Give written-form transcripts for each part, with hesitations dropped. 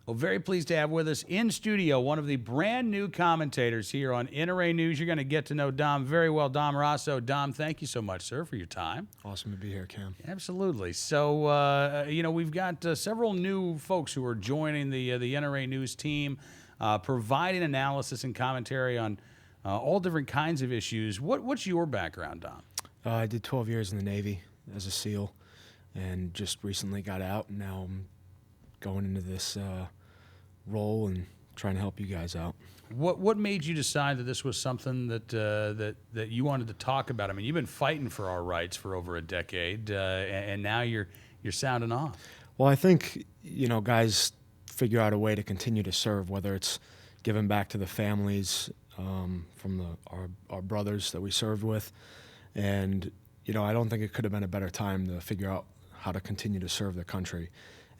Well, very pleased to have with us in studio one of the brand new commentators here on NRA News. You're going to get to know Dom very well, Dom Raso. Dom, thank you so much, sir, for your time. Awesome to be here, Cam. Absolutely. So, we've got several new folks who are joining the NRA News team, providing analysis and commentary on all different kinds of issues. What's your background, Dom? I did 12 years in the Navy as a SEAL and just recently got out, and now I'm going into this role and trying to help you guys out. What made you decide that this was something that you wanted to talk about? I mean, you've been fighting for our rights for over a decade, and now you're sounding off. Well, I think, guys figure out a way to continue to serve, whether it's giving back to the families from our brothers that we served with. And, I don't think it could have been a better time to figure out how to continue to serve the country.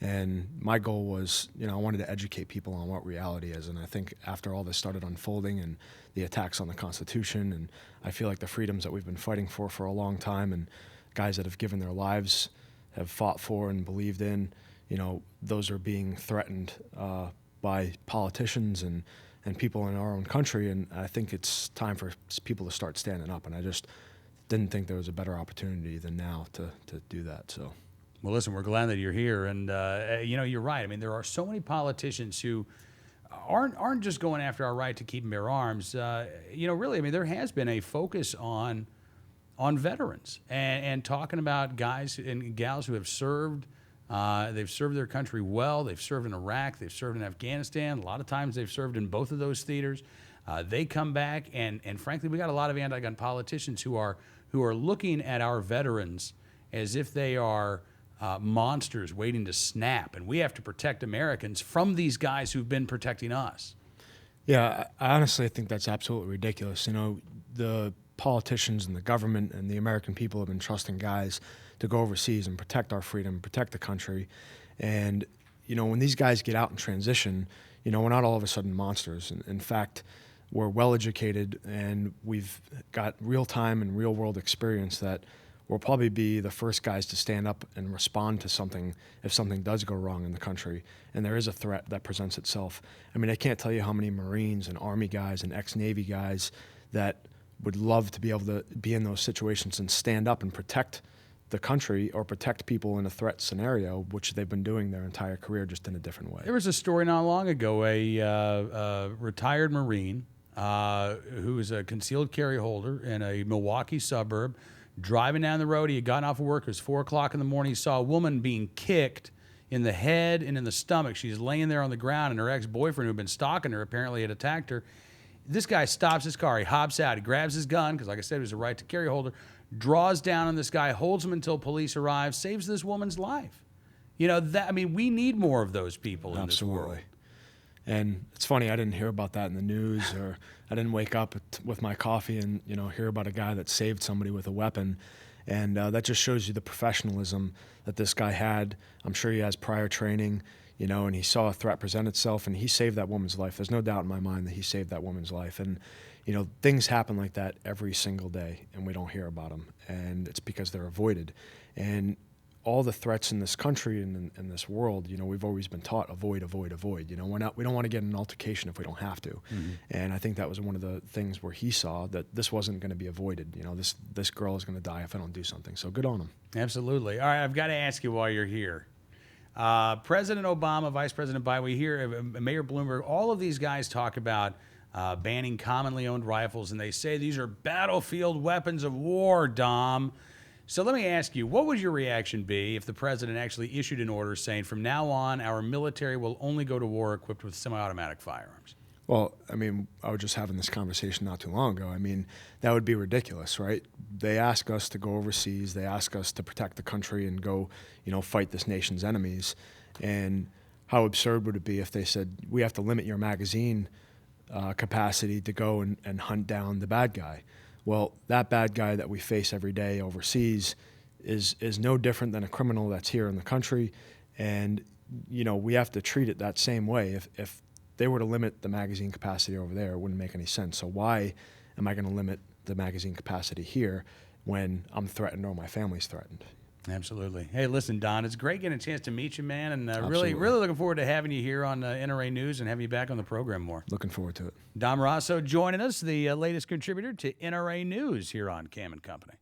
And my goal was, I wanted to educate people on what reality is. And I think after all this started unfolding and the attacks on the Constitution, and I feel like the freedoms that we've been fighting for a long time, and guys that have given their lives, have fought for and believed in, those are being threatened by politicians and people in our own country. And I think it's time for people to start standing up. And I just didn't think there was a better opportunity than now to do that. So. Well, listen, we're glad that you're here, and you're right. I mean, there are so many politicians who aren't just going after our right to keep and bear arms. Really, I mean, there has been a focus on veterans and talking about guys and gals who have served. They've served their country well. They've served in Iraq. They've served in Afghanistan. A lot of times, they've served in both of those theaters. They come back, and frankly, we got a lot of anti-gun politicians who are looking at our veterans as if they are monsters waiting to snap, and we have to protect Americans from these guys who've been protecting us. Yeah, I honestly think that's absolutely ridiculous. The politicians and the government and the American people have been trusting guys to go overseas and protect our freedom, protect the country. And, when these guys get out and transition, we're not all of a sudden monsters. In fact, we're well-educated, and we've got real-time and real-world experience that we'll probably be the first guys to stand up and respond to something if something does go wrong in the country and there is a threat that presents itself. I mean, I can't tell you how many Marines and Army guys and ex-Navy guys that would love to be able to be in those situations and stand up and protect the country or protect people in a threat scenario, which they've been doing their entire career, just in a different way. There was a story not long ago, a retired Marine who was a concealed carry holder in a Milwaukee suburb, driving down the road. He had gotten off of work. It was 4 o'clock in the morning. He saw a woman being kicked in the head and in the stomach. She's laying there on the ground, and her ex-boyfriend, who had been stalking her, apparently had attacked her. This guy stops his car. He hops out. He grabs his gun, because like I said, he was a right to carry holder, draws down on this guy, holds him until police arrive, saves this woman's life. We need more of those people in this world. And it's funny, I didn't hear about that in the news, or I didn't wake up with my coffee and hear about a guy that saved somebody with a weapon. And that just shows you the professionalism that this guy had. I'm sure he has prior training, and he saw a threat present itself, and he saved that woman's life. There's no doubt in my mind that he saved that woman's life. And things happen like that every single day, and we don't hear about them. And it's because they're avoided. And all the threats in this country and in this world, we've always been taught avoid, avoid, avoid. We don't want to get in an altercation if we don't have to. Mm-hmm. And I think that was one of the things where he saw that this wasn't going to be avoided. This girl is going to die if I don't do something. So good on him. Absolutely. All right, I've got to ask you while you're here. President Obama, Vice President Biden, we hear Mayor Bloomberg, all of these guys talk about banning commonly owned rifles, and they say these are battlefield weapons of war, Dom. So let me ask you, what would your reaction be if the president actually issued an order saying from now on our military will only go to war equipped with semi-automatic firearms? Well, I was just having this conversation not too long ago. That would be ridiculous, right? They ask us to go overseas. They ask us to protect the country and go, fight this nation's enemies. And how absurd would it be if they said, we have to limit your magazine capacity to go and hunt down the bad guy? Well, that bad guy that we face every day overseas is no different than a criminal that's here in the country. And, we have to treat it that same way. If they were to limit the magazine capacity over there, it wouldn't make any sense. So why am I going to limit the magazine capacity here when I'm threatened or my family's threatened? Absolutely. Hey, listen, Don, it's great getting a chance to meet you, man, and really, Absolutely. really looking forward to having you here on NRA News and having you back on the program more. Looking forward to it. Don Raso joining us, the latest contributor to NRA News here on Cam and Company.